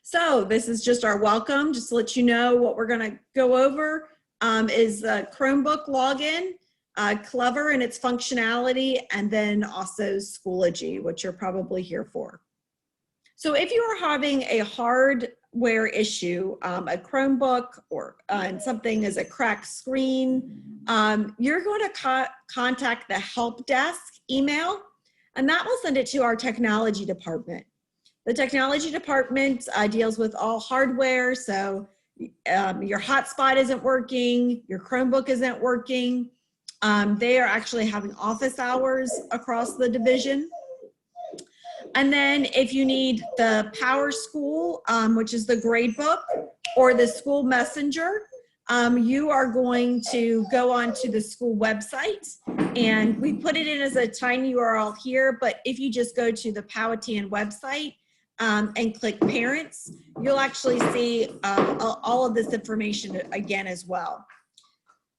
So this is just our welcome, just to let you know what we're going to go over is the Chromebook login, Clever and its functionality, and then also Schoology, which you're probably here for. So if you are having a hardware issue, a Chromebook or and something is a cracked screen, you're going to contact the help desk email, and that will send it to our technology department. The technology department deals with all hardware, so your hotspot isn't working, your Chromebook isn't working. They are actually having office hours across the division. And then if you need the Power School, which is the grade book, or the school messenger, you are going to go onto the school website, and we put it in as a tiny URL here, but if you just go to the Powhatan website and click parents, you'll actually see all of this information again as well.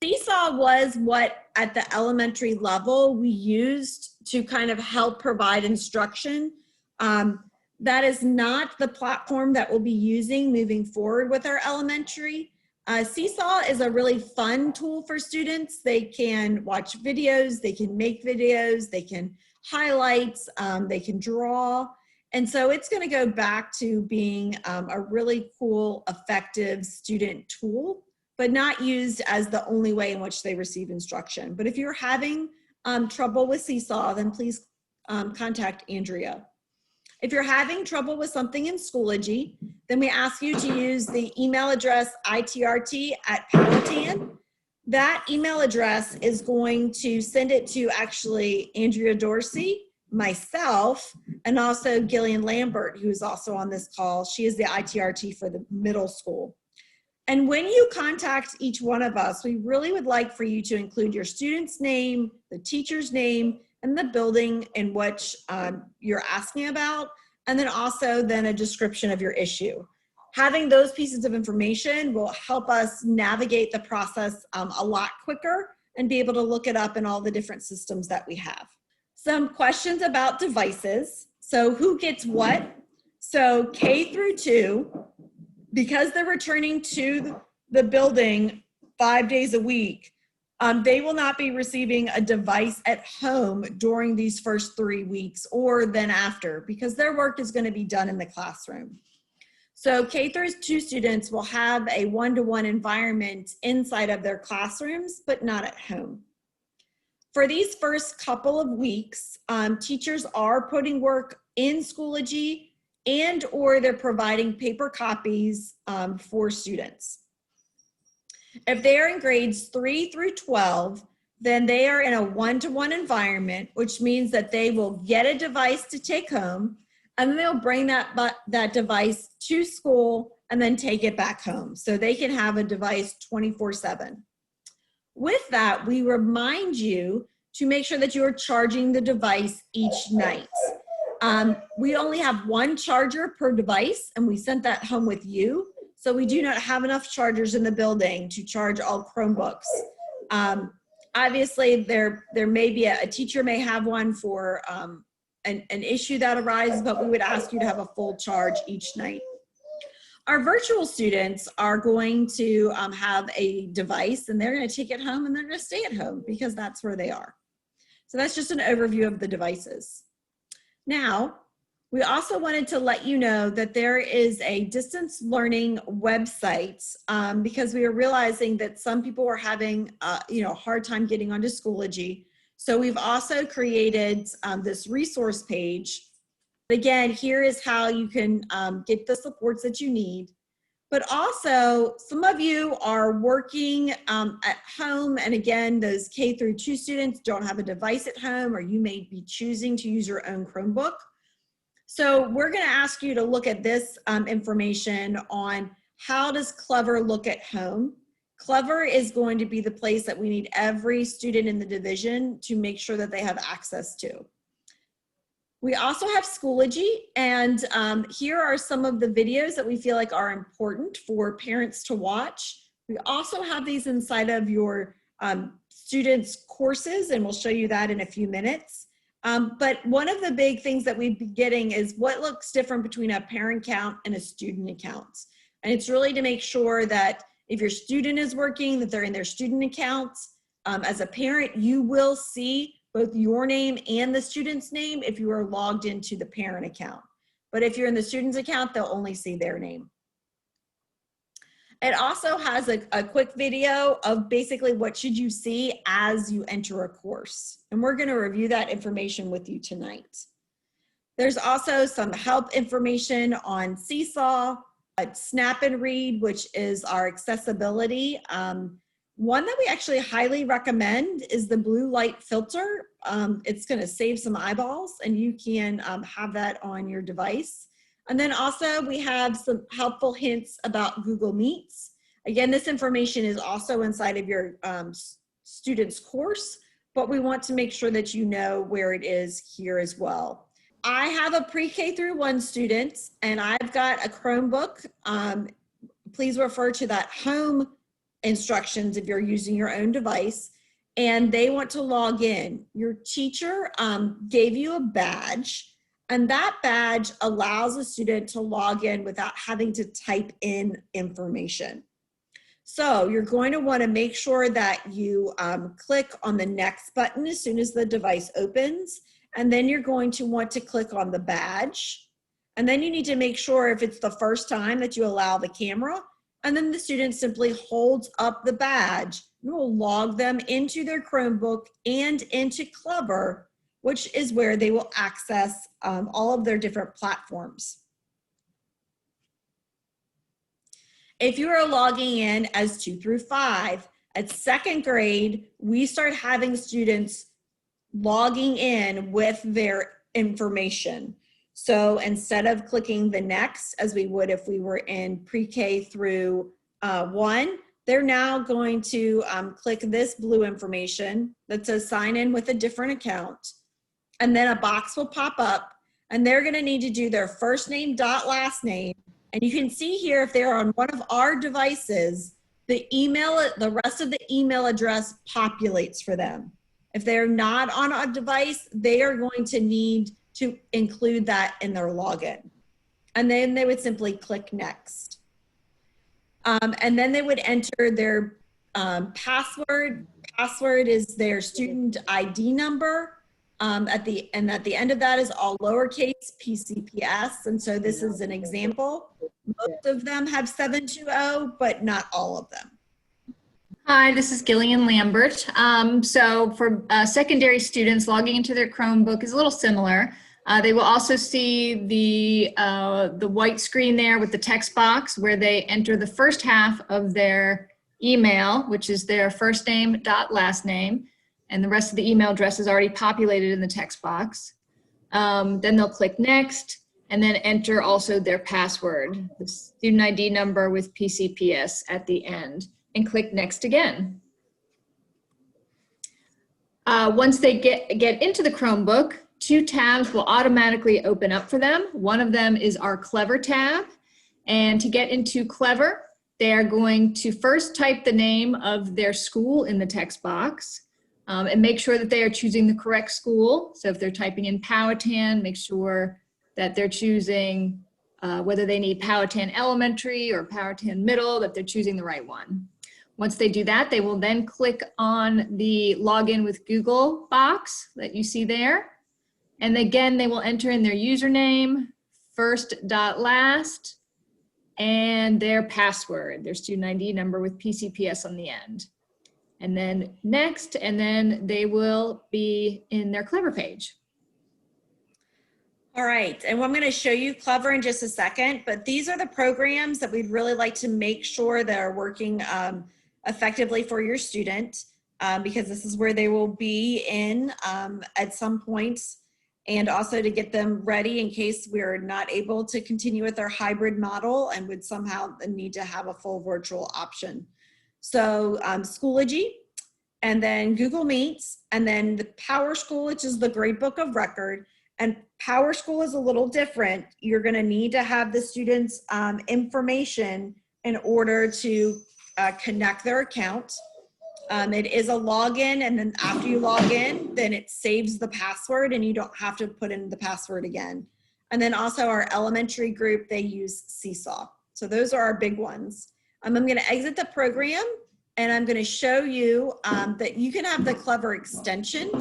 Seesaw was what at the elementary level we used to kind of help provide instruction. That is not the platform that we'll be using moving forward with our elementary. Seesaw is a really fun tool for students. They can watch videos, they can make videos, they can highlight, they can draw. And so it's going to go back to being a really cool, effective student tool, but not used as the only way in which they receive instruction. But if you're having trouble with Seesaw, then please contact Andrea. If you're having trouble with something in Schoology, then we ask you to use the email address itrt@Powhatan. That email address is going to send it to actually Andrea Dorsey, myself, and also Gillian Lambert, who is also on this call. She is the ITRT for the middle school. And when you contact each one of us, we really would like for you to include your student's name, the teacher's name, and the building in which you're asking about, and then also then a description of your issue. Having those pieces of information will help us navigate the process a lot quicker and be able to look it up in all the different systems that we have. Some questions about devices. So who gets what? So K through 2, because they're returning to the building 5 days a week, they will not be receiving a device at home during these first 3 weeks or then after, because their work is going to be done in the classroom. So K through 2 students will have a one-to-one environment inside of their classrooms, but not at home. For these first couple of weeks, teachers are putting work in Schoology and or they're providing paper copies for students. If they are in grades 3 through 12, then they are in a one-to-one environment, which means that they will get a device to take home, and then they'll bring that device to school and then take it back home. So they can have a device 24/7. With that, we remind you to make sure that you are charging the device each night. We only have one charger per device, and we sent that home with you. So we do not have enough chargers in the building to charge all Chromebooks. Obviously, there may be a teacher may have one for an issue that arises, but we would ask you to have a full charge each night. Our virtual students are going to have a device, and they're going to take it home, and they're going to stay at home because that's where they are. So that's just an overview of the devices. Now, we also wanted to let you know that there is a distance learning website because we are realizing that some people are having a hard time getting onto Schoology. So we've also created this resource page. Again, here is how you can get the supports that you need. But also, some of you are working at home, and again, those K through 2 students don't have a device at home, or you may be choosing to use your own Chromebook. So we're going to ask you to look at this information on how does Clever look at home. Clever is going to be the place that we need every student in the division to make sure that they have access to. We also have Schoology, and here are some of the videos that we feel like are important for parents to watch. We also have these inside of your students' courses, and we'll show you that in a few minutes. But one of the big things that we'd be getting is what looks different between a parent account and a student account. And it's really to make sure that if your student is working, that they're in their student accounts. As a parent, you will see both your name and the student's name if you are logged into the parent account. But if you're in the student's account, they'll only see their name. It also has a quick video of basically what should you see as you enter a course. And we're going to review that information with you tonight. There's also some help information on Seesaw, Snap and Read, which is our accessibility. One that we actually highly recommend is the blue light filter. It's going to save some eyeballs, and you can have that on your device. And then also we have some helpful hints about Google Meets. Again, this information is also inside of your student's course, but we want to make sure that you know where it is here as well. I have a pre-K through 1 student, and I've got a Chromebook. Please refer to that home instructions if you're using your own device, and they want to log in. Your teacher gave you a badge, and that badge allows a student to log in without having to type in information. So you're going to want to make sure that you click on the next button as soon as the device opens, and then you're going to want to click on the badge. And then you need to make sure if it's the first time that you allow the camera, and then the student simply holds up the badge. It will log them into their Chromebook and into Clever, which is where they will access all of their different platforms. If you are logging in as 2 through 5, at 2nd grade, we start having students logging in with their information. So instead of clicking the next, as we would if we were in pre-K through 1, they're now going to click this blue information that says sign in with a different account. And then a box will pop up, and they're going to need to do their first name dot last name. And you can see here if they're on one of our devices, the rest of the email address populates for them. If they're not on a device, they are going to need to include that in their login. And then they would simply click next. And then they would enter their password. Password is their student ID number. At the end of that is all lowercase PCPS. And so this is an example. Most of them have 720, but not all of them. Hi, this is Gillian Lambert. So for secondary students, logging into their Chromebook is a little similar. They will also see the white screen there with the text box where they enter the first half of their email, which is their first name dot last name, and the rest of the email address is already populated in the text box. Then they'll click next and then enter also their password, the student ID number with PCPS at the end, and click next again. Once they get into the Chromebook, 2 tabs will automatically open up for them. One of them is our Clever tab. And to get into Clever, they are going to first type the name of their school in the text box and make sure that they are choosing the correct school. So if they're typing in Powhatan, make sure that they're choosing whether they need Powhatan Elementary or Powhatan Middle, that they're choosing the right one. Once they do that, they will then click on the login with Google box that you see there. And again, they will enter in their username, first dot last, and their password, their student ID number with PCPS on the end. And then next, and then they will be in their Clever page. All right, and I'm going to show you Clever in just a second, but these are the programs that we'd really like to make sure that are working effectively for your student, because this is where they will be in at some points, and also to get them ready in case we're not able to continue with our hybrid model and would somehow need to have a full virtual option. So Schoology, and then Google Meets, and then the PowerSchool, which is the gradebook of record. And PowerSchool is a little different. You're going to need to have the students' information in order to connect their account. It is a login, and then after you log in, then it saves the password and you don't have to put in the password again. And then also our elementary group, they use Seesaw. So those are our big ones. I'm going to exit the program, and I'm going to show you that you can have the Clever extension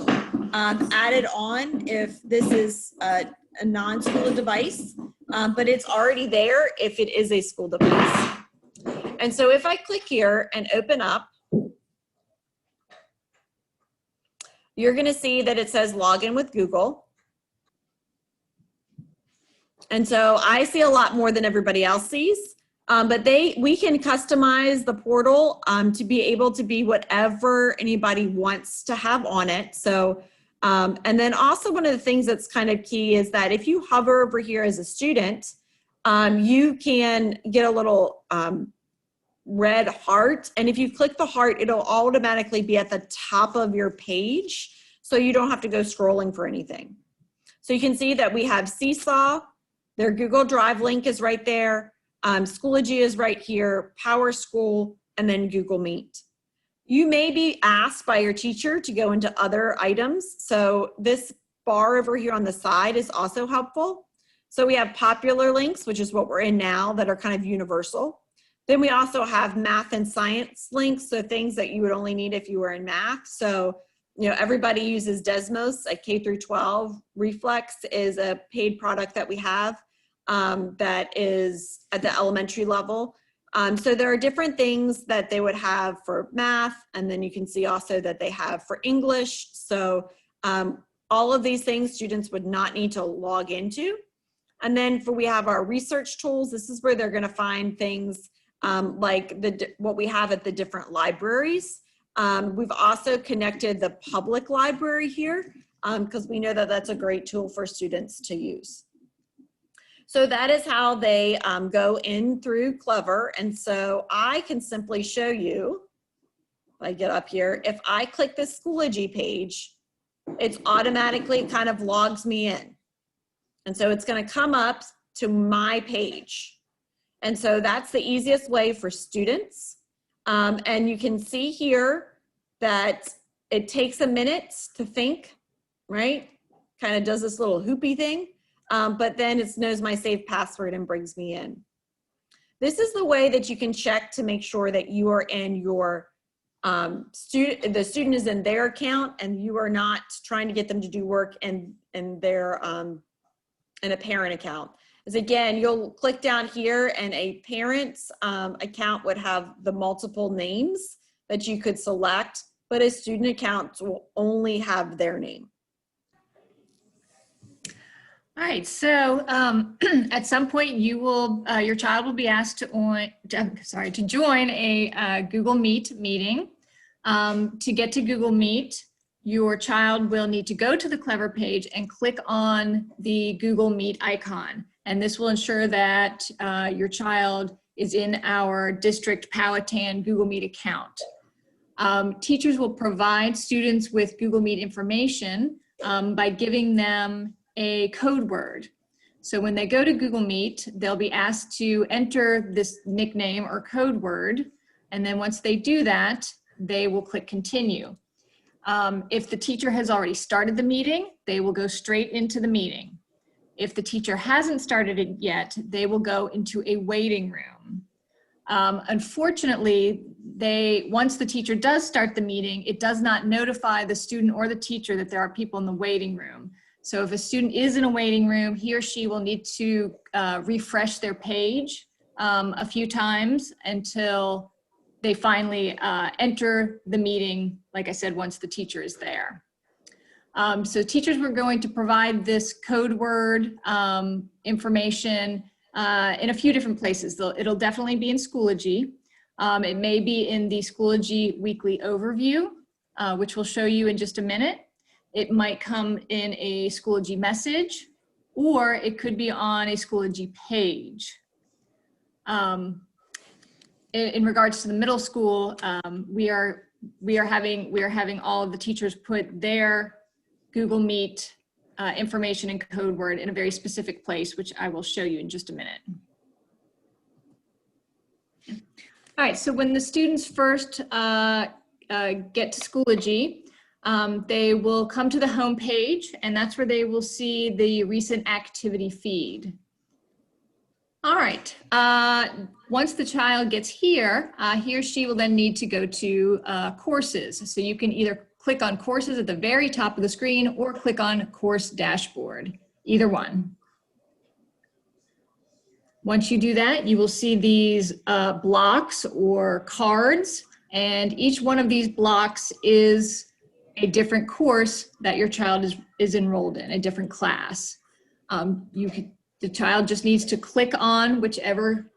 added on if this is a non-school device, but it's already there if it is a school device. And so if I click here and open up, you're going to see that it says login with Google. And so I see a lot more than everybody else sees, but we can customize the portal to be able to be whatever anybody wants to have on it. So, and then also one of the things that's kind of key is that if you hover over here as a student, you can get a little red heart. And if you click the heart, it'll automatically be at the top of your page. So you don't have to go scrolling for anything. So you can see that we have Seesaw, their Google Drive link is right there. Schoology is right here, Power School, and then Google Meet. You may be asked by your teacher to go into other items. So this bar over here on the side is also helpful. So we have popular links, which is what we're in now, that are kind of universal. Then we also have math and science links, so things that you would only need if you were in math. So, you know, everybody uses Desmos at K through 12. Reflex is a paid product that we have that is at the elementary level. So there are different things that they would have for math, and then you can see also that they have for English. So all of these things students would not need to log into. And then we have our research tools. This is where they're going to find things like what we have at the different libraries. We've also connected the public library here because we know that that's a great tool for students to use. So that is how they go in through Clever. And so I can simply show you, if I get up here, if I click the Schoology page, it's automatically kind of logs me in. And so it's going to come up to my page. And so that's the easiest way for students. And you can see here that it takes a minute to think, right? Kind of does this little hoopy thing, but then it knows my saved password and brings me in. This is the way that you can check to make sure that you are in your, the student is in their account and you are not trying to get them to do work in their, in a parent account. Is again, you'll click down here and a parent's account would have the multiple names that you could select, but a student account will only have their name. All right, so at some point you will, your child will be asked to join a Google Meet meeting. To get to Google Meet, your child will need to go to the Clever page and click on the Google Meet icon. And this will ensure that your child is in our district Powhatan Google Meet account. Teachers will provide students with Google Meet information by giving them a code word. So when they go to Google Meet, they'll be asked to enter this nickname or code word. And then once they do that, they will click continue. If the teacher has already started the meeting, they will go straight into the meeting. If the teacher hasn't started it yet, they will go into a waiting room. Unfortunately, once the teacher does start the meeting, it does not notify the student or the teacher that there are people in the waiting room. So if a student is in a waiting room, he or she will need to refresh their page a few times until they finally enter the meeting, like I said, once the teacher is there. So teachers were going to provide this code word information in a few different places. It'll definitely be in Schoology. It may be in the Schoology weekly overview, which we'll show you in just a minute. It might come in a Schoology message, or it could be on a Schoology page. In regards to the middle school, we are having all of the teachers put their Google Meet information and code word in a very specific place, which I will show you in just a minute. All right, so when the students first get to Schoology, they will come to the home page, and that's where they will see the recent activity feed. All right, once the child gets here, he or she will then need to go to courses. So you can either click on courses at the very top of the screen or click on course dashboard, either one. Once you do that, you will see these blocks or cards, and each one of these blocks is a different course that your child is enrolled in, a different class. The child just needs to click on whichever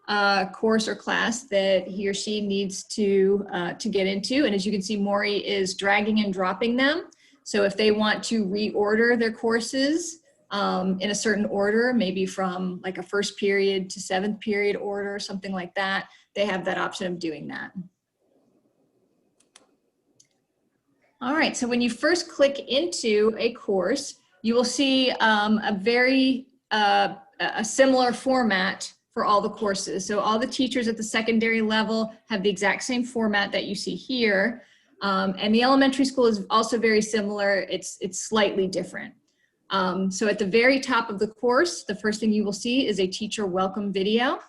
course or class that he or she needs to get into. And as you can see, Maury is dragging and dropping them. So if they want to reorder their courses in a certain order, maybe from like a first period to seventh period order, something like that, they have that option of doing that. All right, so when you first click into a course, you will see a similar format for all the courses. So all the teachers at the secondary level have the exact same format that you see here. And the elementary school is also very similar. It's slightly different. So at the very top of the course, the first thing you will see is a teacher welcome video.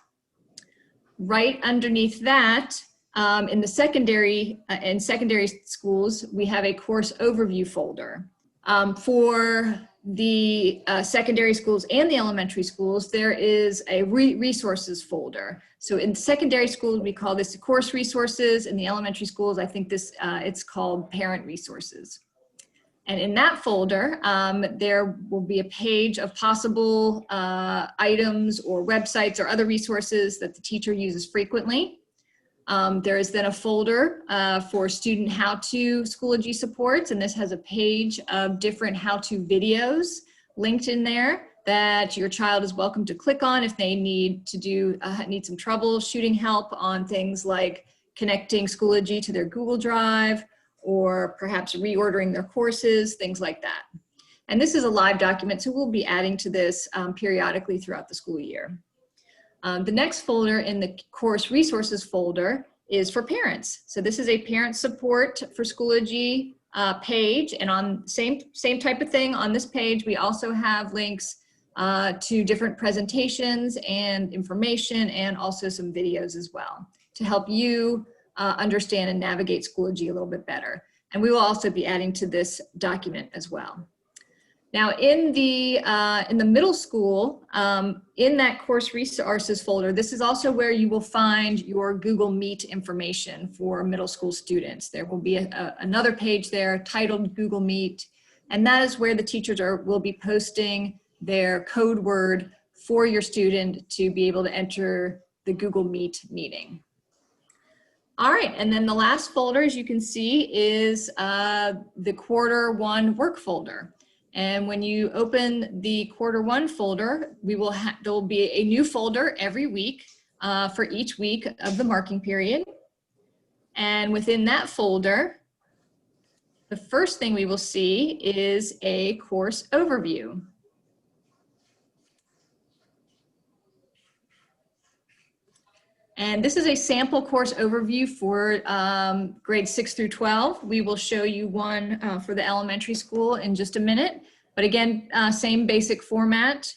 Right underneath that, in the secondary schools, we have a course overview folder. For the secondary schools and the elementary schools, there is a resources folder. So in secondary schools, we call this course resources. In the elementary schools, I think it's called parent resources. And in that folder, there will be a page of possible items or websites or other resources that the teacher uses frequently. There is then a folder for student how-to Schoology supports, and this has a page of different how-to videos linked in there that your child is welcome to click on if they need some troubleshooting help on things like connecting Schoology to their Google Drive, or perhaps reordering their courses, things like that. And this is a live document, so we'll be adding to this periodically throughout the school year. The next folder in the course resources folder is for parents. So this is a parent support for Schoology page, and on same type of thing on this page, we also have links to different presentations and information, and also some videos as well to help you understand and navigate Schoology a little bit better. And we will also be adding to this document as well. Now in the middle school, in that course resources folder, this is also where you will find your Google Meet information for middle school students. There will be another page there titled Google Meet, and that is where the teachers will be posting their code word for your student to be able to enter the Google Meet meeting. All right, and then the last folder, as you can see, is the quarter one work folder. And when you open the quarter one folder, there will be a new folder every week for each week of the marking period. And within that folder, the first thing we will see is a course overview. And this is a sample course overview for grades 6 through 12. We will show you one for the elementary school in just a minute. But again, same basic format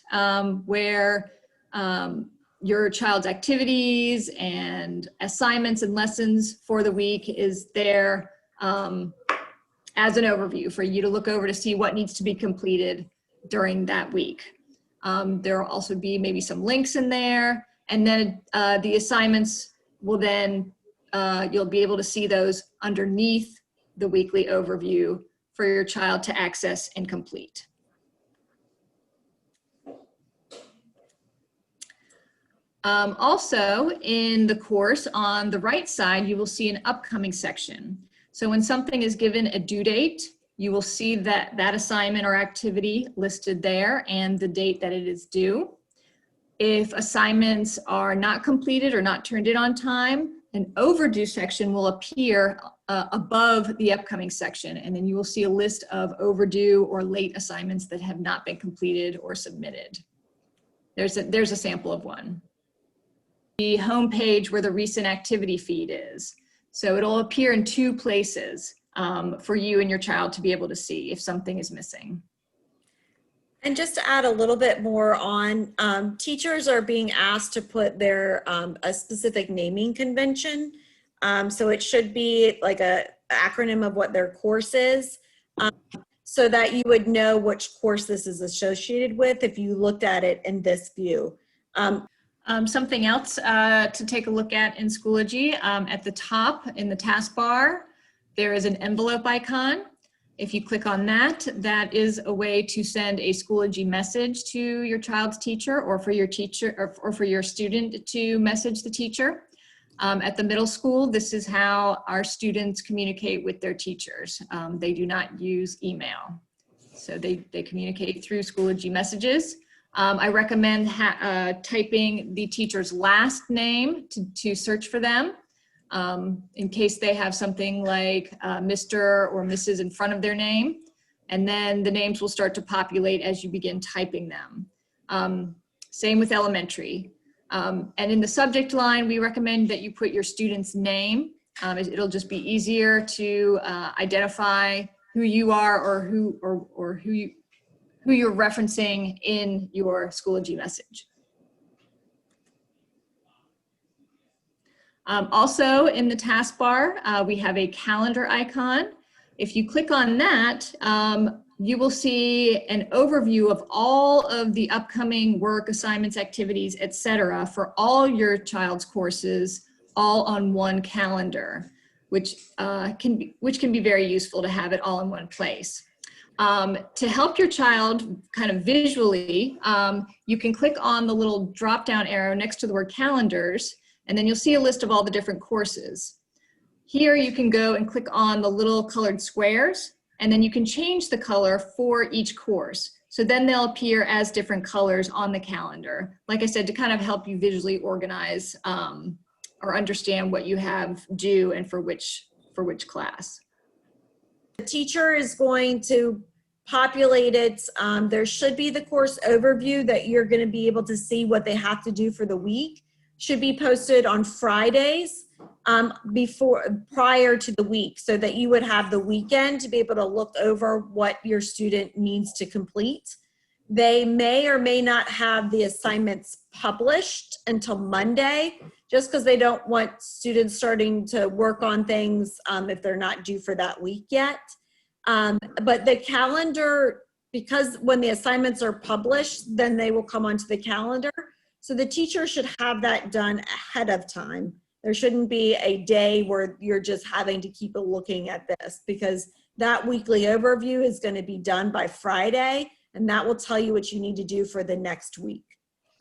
where your child's activities and assignments and lessons for the week is there as an overview for you to look over to see what needs to be completed during that week. There will also be maybe some links in there. And then the assignments will then, you'll be able to see those underneath the weekly overview for your child to access and complete. Also in the course on the right side, you will see an upcoming section. So when something is given a due date, you will see that assignment or activity listed there and the date that it is due. If assignments are not completed or not turned in on time, an overdue section will appear above the upcoming section, and then you will see a list of overdue or late assignments that have not been completed or submitted. There's a sample of one. The home page where the recent activity feed is. So it'll appear in two places for you and your child to be able to see if something is missing. And just to add a little bit more on, teachers are being asked to put their a specific naming convention. So it should be like a acronym of what their course is, so that you would know which course this is associated with if you looked at it in this view. Something else to take a look at in Schoology, at the top in the taskbar, there is an envelope icon. If you click on that, that is a way to send a Schoology message to your child's teacher, or for your teacher, or for your student to message the teacher. At the middle school, this is how our students communicate with their teachers. They do not use email. So they communicate through Schoology Messages. I recommend typing the teacher's last name to search for them, in case they have something like Mr. or Mrs. in front of their name. And then the names will start to populate as you begin typing them. Same with elementary. And in the subject line, we recommend that you put your student's name. It'll just be easier to identify who you are, or who you're referencing in your Schoology message. Also in the taskbar, we have a calendar icon. If you click on that, you will see an overview of all of the upcoming work, assignments, activities, etc. for all your child's courses, all on one calendar, which can be very useful to have it all in one place. To help your child kind of visually, you can click on the little drop-down arrow next to the word calendars, and then you'll see a list of all the different courses. Here you can go and click on the little colored squares, and then you can change the color for each course. So then they'll appear as different colors on the calendar. Like I said, to kind of help you visually organize or understand what you have due and for which class. The teacher is going to populate it. There should be the course overview that you're going to be able to see what they have to do for the week. Should be posted on Fridays prior to the week, so that you would have the weekend to be able to look over what your student needs to complete. They may or may not have the assignments published until Monday, just because they don't want students starting to work on things if they're not due for that week yet. But the calendar, because when the assignments are published, then they will come onto the calendar. So the teacher should have that done ahead of time. There shouldn't be a day where you're just having to keep looking at this, because that weekly overview is going to be done by Friday, and that will tell you what you need to do for the next week.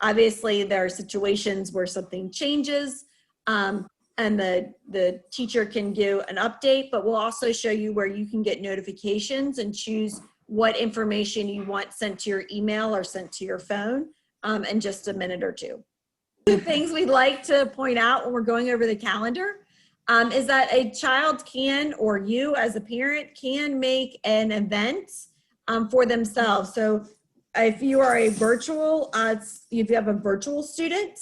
Obviously, there are situations where something changes, and the teacher can do an update, but we'll also show you where you can get notifications and choose what information you want sent to your email or sent to your phone in just a minute or two. Two things we'd like to point out when we're going over the calendar is that a child can, or you as a parent can, make an event for themselves. So if you are a virtual, if you have a virtual student,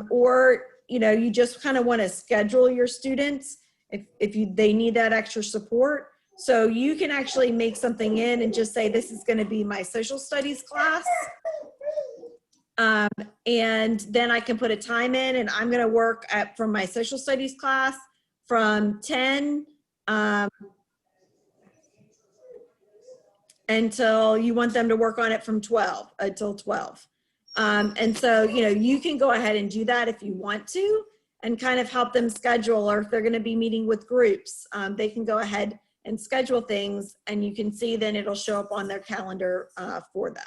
or you just kind of want to schedule your students if they need that extra support. So you can actually make something in and just say, this is going to be my social studies class. And then I can put a time in, and I'm going to work from my social studies class from 10 until you want them to work on it from 12 until 12. And so, you can go ahead and do that if you want to, and kind of help them schedule, or if they're going to be meeting with groups, they can go ahead and schedule things, and you can see then it'll show up on their calendar for them.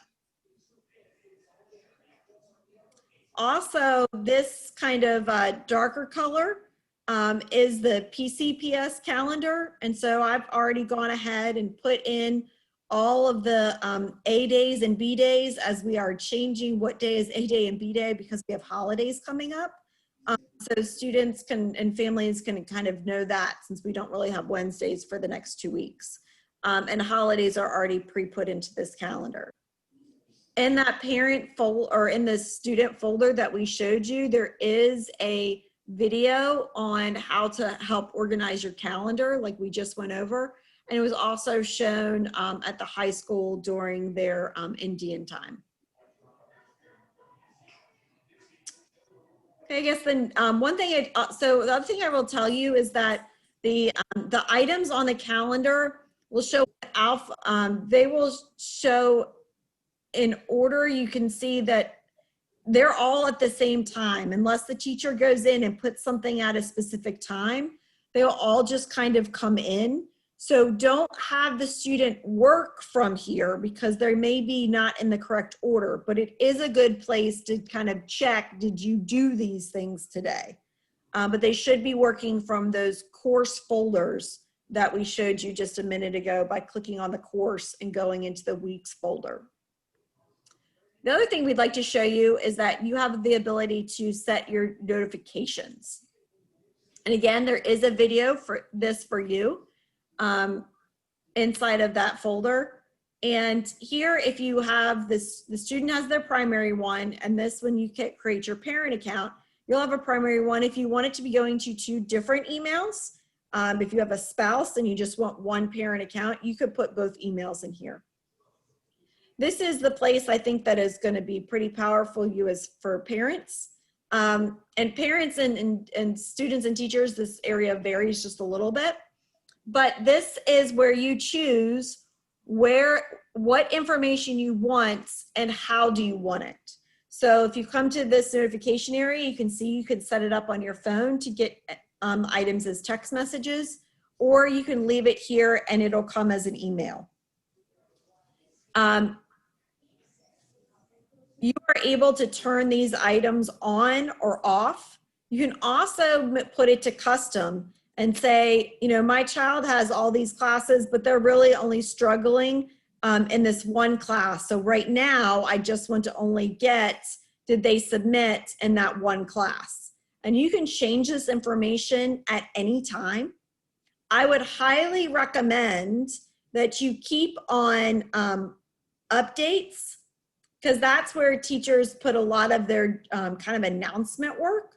Also, this kind of darker color is the PCPS calendar. And so I've already gone ahead and put in all of the A days and B days, as we are changing what day is A day and B day because we have holidays coming up. So students and families can kind of know that, since we don't really have Wednesdays for the next 2 weeks. And holidays are already pre-put into this calendar. In that parent folder, or in the student folder that we showed you, there is a video on how to help organize your calendar, like we just went over. And it was also shown at the high school during their Indian time. Okay, I guess then one thing, so the other thing I will tell you is that the items on the calendar will show alpha, they will show in order. You can see that they're all at the same time, unless the teacher goes in and puts something at a specific time, they'll all just kind of come in. So don't have the student work from here because they may be not in the correct order, but it is a good place to kind of check, did you do these things today? But they should be working from those course folders that we showed you just a minute ago by clicking on the course and going into the weeks folder. The other thing we'd like to show you is that you have the ability to set your notifications. And again, there is a video for this for you inside of that folder. And here, if you have this, the student has their primary one, and this, when you create your parent account, you'll have a primary one. If you want it to be going to 2 different emails, if you have a spouse and you just want one parent account, you could put both emails in here. This is the place I think that is going to be pretty powerful for parents. And parents and students and teachers, this area varies just a little bit. But this is where you choose what information you want and how do you want it. So if you come to this notification area, you can see you can set it up on your phone to get items as text messages, or you can leave it here and it'll come as an email. You are able to turn these items on or off. You can also put it to custom and say, you know, my child has all these classes, but they're really only struggling in this one class. So right now, I just want to only get, did they submit in that one class? And you can change this information at any time. I would highly recommend that you keep on updates, because that's where teachers put a lot of their kind of announcement work.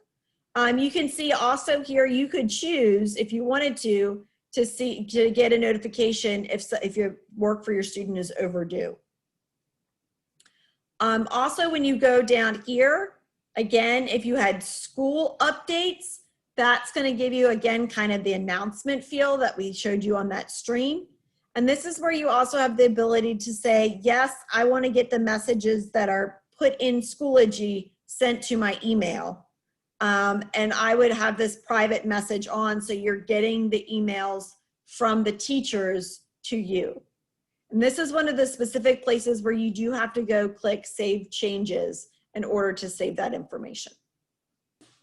You can see also here, you could choose if you wanted to get a notification if your work for your student is overdue. Also, when you go down here, again, if you had school updates, that's going to give you, again, kind of the announcement feel that we showed you on that screen. And this is where you also have the ability to say, yes, I want to get the messages that are put in Schoology sent to my email. And I would have this private message on, so you're getting the emails from the teachers to you. And this is one of the specific places where you do have to go click Save Changes in order to save that information.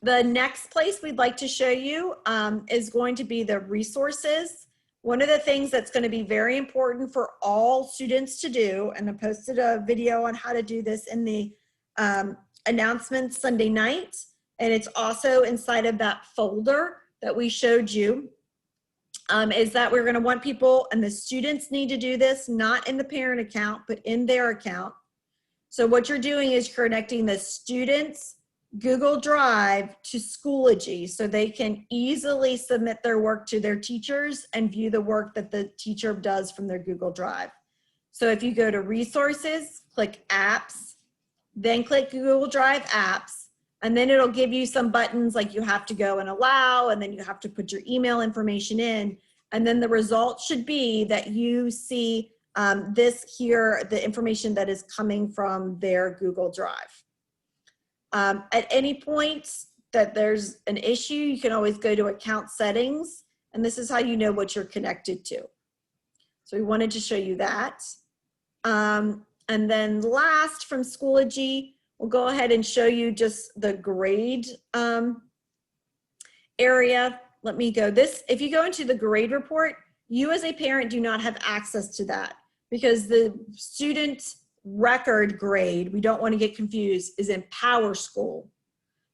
The next place we'd like to show you is going to be the resources. One of the things that's going to be very important for all students to do, and I posted a video on how to do this in the announcements Sunday night, and it's also inside of that folder that we showed you, is that we're going to want people, and the students need to do this, not in the parent account, but in their account. So what you're doing is connecting the students' Google Drive to Schoology so they can easily submit their work to their teachers and view the work that the teacher does from their Google Drive. So if you go to Resources, click Apps, then click Google Drive Apps, and then it'll give you some buttons like you have to go and allow, and then you have to put your email information in, and then the result should be that you see this here, the information that is coming from their Google Drive. At any point that there's an issue, you can always go to account settings, and this is how you know what you're connected to. So we wanted to show you that. And then last from Schoology, we'll go ahead and show you just the grade area. Let me go this. If you go into the grade report, you as a parent do not have access to that because the student record grade, we don't want to get confused, is in PowerSchool.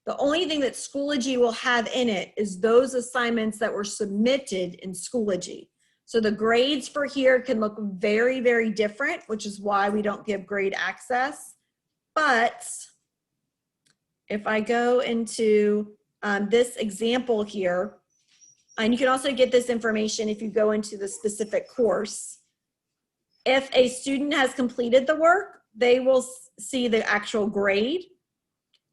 The only thing that Schoology will have in it is those assignments that were submitted in Schoology. So the grades for here can look very, very different, which is why we don't give grade access. But if I go into this example here, and you can also get this information if you go into the specific course. If a student has completed the work, they will see the actual grade.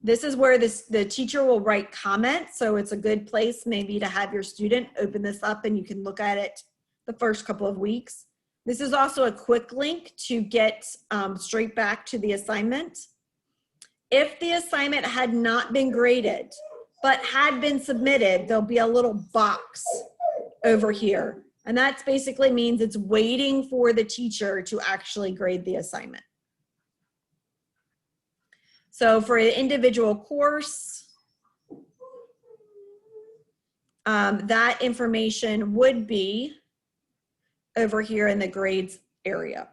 This is where the teacher will write comments, so it's a good place maybe to have your student open this up and you can look at it the first couple of weeks. This is also a quick link to get straight back to the assignment. If the assignment had not been graded, but had been submitted, there'll be a little box over here. And that basically means it's waiting for the teacher to actually grade the assignment. So for an individual course, that information would be over here in the grades area.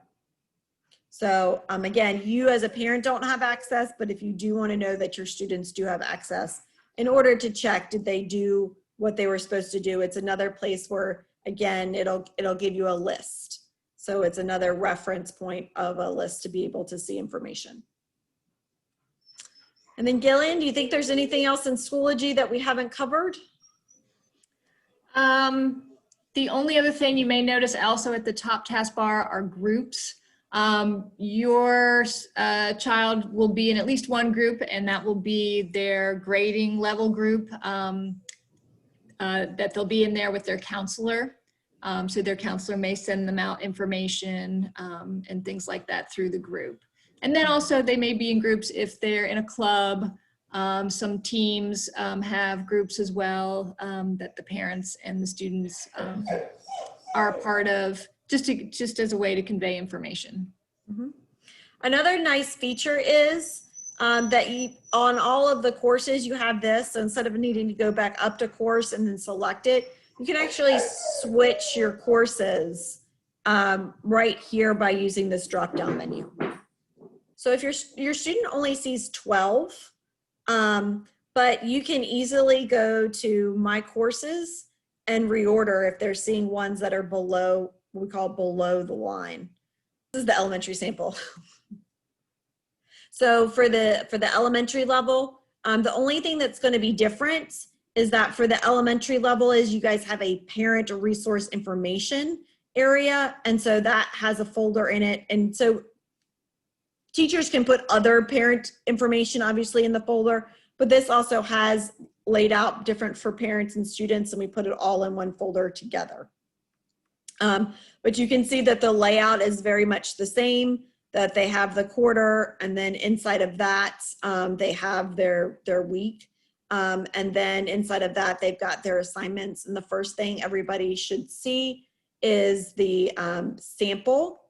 So again, you as a parent don't have access, but if you do want to know that your students do have access, in order to check, did they do what they were supposed to do, it's another place where, again, it'll give you a list. So it's another reference point of a list to be able to see information. And then Gillian, do you think there's anything else in Schoology that we haven't covered? The only other thing you may notice also at the top taskbar are groups. Your child will be in at least one group, and that will be their grading level group that they'll be in there with their counselor. So their counselor may send them out information and things like that through the group. And then also they may be in groups if they're in a club. Some teams have groups as well that the parents and the students are a part of, just as a way to convey information. Mm-hmm. Another nice feature is that on all of the courses you have this, so instead of needing to go back up to course and then select it, you can actually switch your courses right here by using this drop-down menu. So if your student only sees 12, but you can easily go to My Courses and reorder if they're seeing ones that are below, what we call below the line. This is the elementary sample. So for the elementary level, the only thing that's going to be different is that for the elementary level is you guys have a parent resource information area, and so that has a folder in it. And so teachers can put other parent information obviously in the folder, but this also has laid out different for parents and students, and we put it all in one folder together. But you can see that the layout is very much the same, that they have the quarter, and then inside of that, they have their week. And then inside of that, they've got their assignments. And the first thing everybody should see is the sample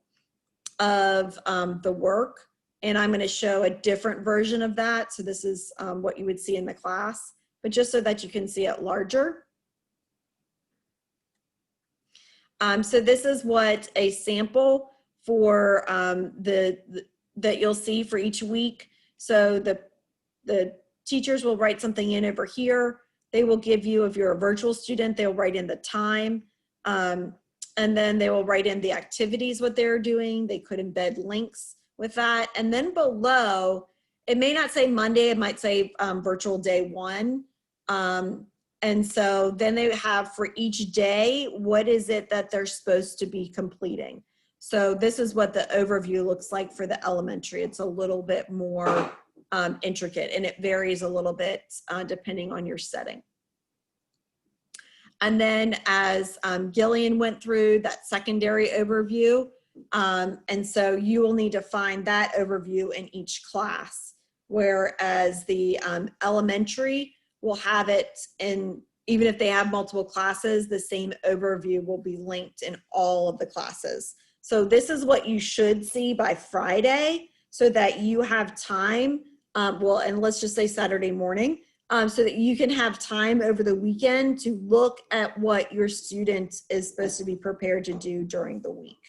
of the work. And I'm going to show a different version of that. So this is what you would see in the class, but just so that you can see it larger. So this is what a sample for that you'll see for each week. So the teachers will write something in over here. They will give you, if you're a virtual student, they'll write in the time. And then they will write in the activities, what they're doing. They could embed links with that. And then below, it may not say Monday, it might say virtual day 1. And so then they have for each day, what is it that they're supposed to be completing? So this is what the overview looks like for the elementary. It's a little bit more intricate, and it varies a little bit depending on your setting. And then as Gillian went through that secondary overview, and so you will need to find that overview in each class, whereas the elementary will have it in, even if they have multiple classes, the same overview will be linked in all of the classes. So this is what you should see by Friday so that you have time, well, and let's just say Saturday morning, so that you can have time over the weekend to look at what your student is supposed to be prepared to do during the week.